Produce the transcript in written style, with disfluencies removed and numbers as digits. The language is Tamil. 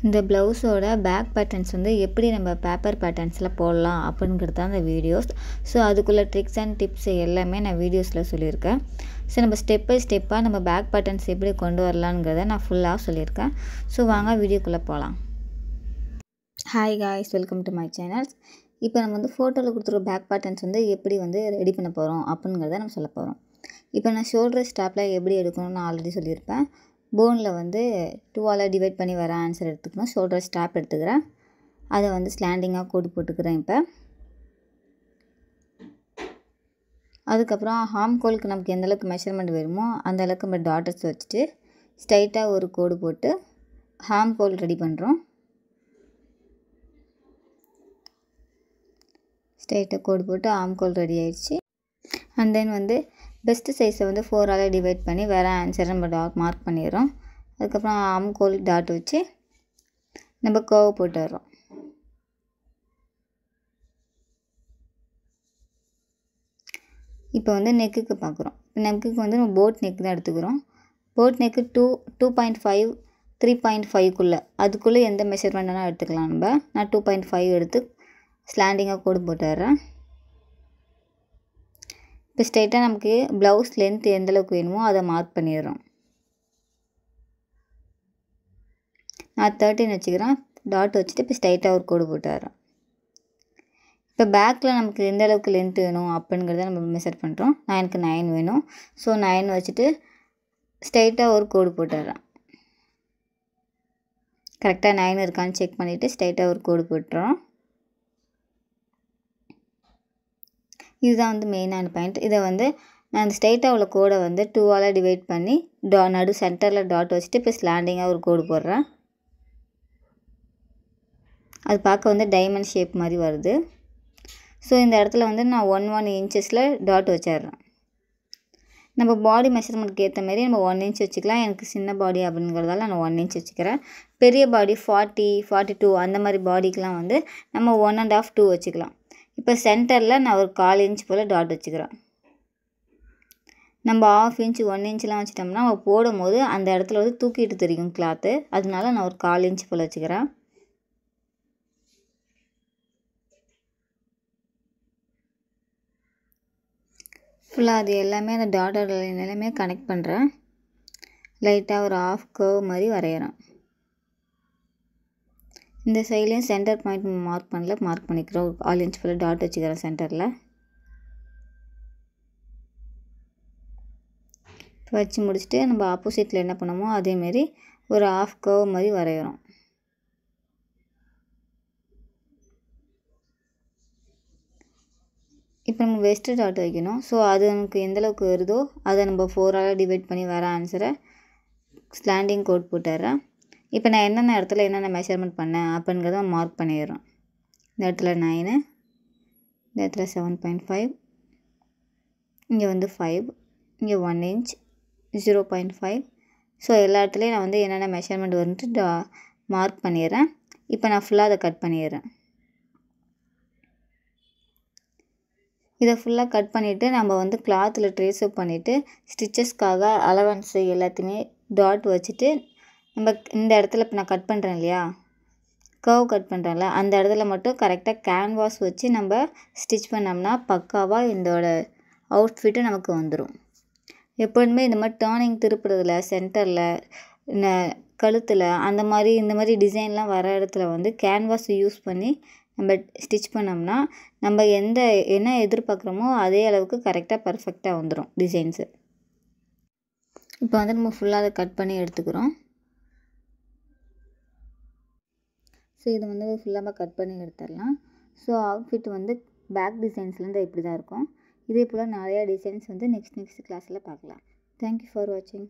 இந்த ப்ளவுஸோட பேக் பேட்டர்ன்ஸ் வந்து எப்படி நம்ம பேப்பர் பேட்டர்ன்ஸில் போடலாம் அப்படிங்கிறது தான் இந்த வீடியோஸ். ஸோ அதுக்குள்ளே ட்ரிக்ஸ் அண்ட் டிப்ஸ் எல்லாமே நான் வீடியோஸில் சொல்லியிருக்கேன். ஸோ நம்ம ஸ்டெப் பை ஸ்டெப்பாக நம்ம பேக் பேட்டர்ன்ஸ் எப்படி கொண்டு வரலாங்கிறத நான் ஃபுல்லாக சொல்லியிருக்கேன். ஸோ வாங்க வீடியோக்குள்ளே போகலாம். Hi guys, welcome to my channels. இப்போ நம்ம வந்து ஃபோட்டோவில் கொடுத்துருக்க பேக் பேட்டர்ன்ஸ் வந்து எப்படி வந்து ரெடி பண்ண போகிறோம் அப்படிங்கிறத நம்ம சொல்ல போகிறோம். இப்போ நான் ஷோல்டர் ஸ்டாப்பில் எப்படி எடுக்கணும்னு நான் ஆல்ரெடி சொல்லியிருப்பேன். போனில் வந்து 2ஆல் டிவைட் பண்ணி வர ஆன்சர் எடுத்துக்கணும். ஷோல்டர் ஸ்டாப் எடுத்துக்கிறேன், அதை வந்து ஸ்லாண்டிங்காக கோடு போட்டுக்கிறேன். இப்போ அதுக்கப்புறம் ஹார்ம் கோலுக்கு நமக்கு எந்தளவுக்கு மெஷர்மெண்ட் வேணுமோ அந்தளவுக்கு நம்ம டாட்டர்ஸ் வச்சுட்டு ஸ்ட்ரைட்டாக ஒரு கோடு போட்டு ஹார்ம் கோல் ரெடி பண்ணுறோம். ஸ்ட்ரைட்டாக கோடு போட்டு ஆர்ம் கோல் ரெடி ஆயிடுச்சு. அண்ட் தென் வந்து பெஸ்ட்டு சைஸை வந்து 4ஆல் டிவைட் பண்ணி வேறு ஆன்சரை நம்ம மார்க் பண்ணிடுறோம். அதுக்கப்புறம் ஆர்ம் கோல் டாட் வச்சு நம்ம கர்வ் போட்டுடுறோம். இப்போ வந்து நெக்குக்கு பார்க்குறோம். நெக்குக்கு வந்து நம்ம போட் நெக் தான் எடுத்துக்கிறோம். போட் நெக்கு 2.5 3.5க்குள்ளே அதுக்குள்ளே எந்த மெஷர்மெண்ட் வேணால் எடுத்துக்கலாம். நான் 2.5 எடுத்து ஸ்லாண்டிங்காக கோடு போட்டுடுறேன். இப்போ ஸ்ட்ரைட்டாக நமக்கு ப்ளவுஸ் லென்த் எந்தளவுக்கு வேணுமோ அதை மார்க் பண்ணிடுறோம். நான் 13 வச்சுக்கிறேன். டாட் வச்சுட்டு இப்போ ஸ்ட்ரைட்டாக ஒரு கோடு போட்டுடுறேன். இப்போ பேக்கில் நமக்கு எந்த அளவுக்கு லென்த் வேணும் அப்படிங்கிறத நம்ம மெஷர் பண்ணுறோம். நான் எனக்கு 9 வேணும். ஸோ 9 வச்சுட்டு ஸ்ட்ரைட்டாக ஒரு கோடு போட்டுடுறேன். கரெக்டாக 9 இருக்கான்னு செக் பண்ணிவிட்டு ஸ்ட்ரைட்டாக ஒரு கோடு போட்டுறோம். இதுதான் வந்து மெயினான பாயிண்ட். இதை வந்து நான் அந்த ஸ்ட்ரைட்டாக உள்ள கோடை வந்து 2ஆல் டிவைட் பண்ணி நடு சென்டரில் டாட் வச்சுட்டு இப்போ ஸ்லாண்டிங்காக ஒரு கோடு போடுறேன். அது பார்க்க வந்து டைமண்ட் ஷேப் மாதிரி வருது. ஸோ இந்த இடத்துல வந்து நான் 1 இன்ச்சஸில் டாட் வச்சிடுறேன். நம்ம பாடி மெஷர்மெண்ட்க்கு ஏற்ற மாதிரி நம்ம 1 இன்ச் வச்சுக்கலாம். எனக்கு சின்ன பாடி அப்படிங்கிறதால நான் 1 இன்ச் வச்சுக்கிறேன். பெரிய பாடி 40, 42 அந்த மாதிரி பாடிக்கெலாம் வந்து நம்ம 1.5, 2 வச்சுக்கலாம். இப்போ சென்டரில் நான் ஒரு 1/4 இன்ச் போல் டாட் வச்சுக்கிறேன். நம்ம 1/2 இன்ச் 1 இன்ச்லாம் வச்சிட்டோம்னா நம்ம போடும் போது அந்த இடத்துல வந்து தூக்கிட்டு தெரியும் கிளாத்து. அதனால நான் ஒரு 1/4 இன்ச் போல் வச்சுக்கிறேன். ஃபுல்லாக அது எல்லாமே அந்த டாட்டர் எல்லாமே கனெக்ட் பண்ணுறேன். லைட்டாக ஒரு ஆஃப் கர்வ் மாதிரி வரைகிறேன். இந்த சைட்லேயும் சென்டர் பாயிண்ட் மார்க் பண்ணல, மார்க் பண்ணிக்கிறோம். ஒரு 1/4 இன்ச் போல் டாட் வச்சுக்கிறேன் சென்டரில். வச்சு முடிச்சுட்டு நம்ம ஆப்போசிட்டில் என்ன பண்ணோமோ அதேமாரி ஒரு ஆஃப் கர்வ் மாதிரி வரைகிறோம். இப்போ நம்ம வெஸ்ட்டு டாட் வைக்கணும். ஸோ அது நமக்கு எந்தளவுக்கு வருதோ அதை நம்ம 4ஆல் டிவைட் பண்ணி வர ஆன்சரை ஸ்லாண்டிங் கோட் போட்டுடுறேன். இப்போ நான் என்னென்ன இடத்துல என்னென்ன மெஷர்மெண்ட் பண்ணேன் அப்படிங்கிறத மார்க் பண்ணிடுறோம். இந்த இடத்துல 9, இந்த இடத்துல 7.5, இங்கே வந்து 5, இங்கே 1 இன்ச், 0.5. ஸோ எல்லா இடத்துலையும் நான் வந்து என்னென்ன மெஷர்மெண்ட் வந்துட்டு மார்க் பண்ணிடுறேன். இப்போ நான் ஃபுல்லாக அதை கட் பண்ணிடுறேன். இதை ஃபுல்லாக கட் பண்ணிவிட்டு நம்ம வந்து கிளாத்தில் ட்ரேஸ் அப் பண்ணிவிட்டு ஸ்டிச்சஸ்க்காக அலவன்ஸு எல்லாத்தையுமே டாட் வச்சுட்டு நம்ம இந்த இடத்துல இப்போ நான் கட் பண்ணுறேன் இல்லையா, கர்வ் கட் பண்ணுறேன்ல, அந்த இடத்துல மட்டும் கரெக்டாக கேன்வாஸ் வச்சு நம்ம ஸ்டிச் பண்ணோம்னா பக்காவாக இதோட அவுட்ஃபிட்டு நமக்கு வந்துடும். எப்பொழுதுமே இந்த மாதிரி டேர்னிங் திருப்புறதுல சென்டரில் கழுத்தில் அந்த மாதிரி இந்த மாதிரி டிசைன்லாம் வர இடத்துல வந்து கேன்வாஸ் யூஸ் பண்ணி நம்ம ஸ்டிச் பண்ணோம்னா நம்ம என்ன எதிர்பார்க்குறோமோ அதே அளவுக்கு கரெக்டாக பர்ஃபெக்டாக வந்துடும் டிசைன்ஸு. இப்போ வந்து நம்ம ஃபுல்லாக அதை கட் பண்ணி எடுத்துக்கிறோம். ஸோ இதை வந்து ஃபுல்லாக கட் பண்ணி எடுத்துடலாம். ஸோ அவுட்ஃபிட் வந்து பேக் டிசைன்ஸ்லேருந்து இப்படி தான் இருக்கும். இதே போல் நிறையா டிசைன்ஸ் வந்து நெக்ஸ்ட் கிளாஸில் பார்க்கலாம். தேங்க்யூ ஃபார் வாட்சிங்.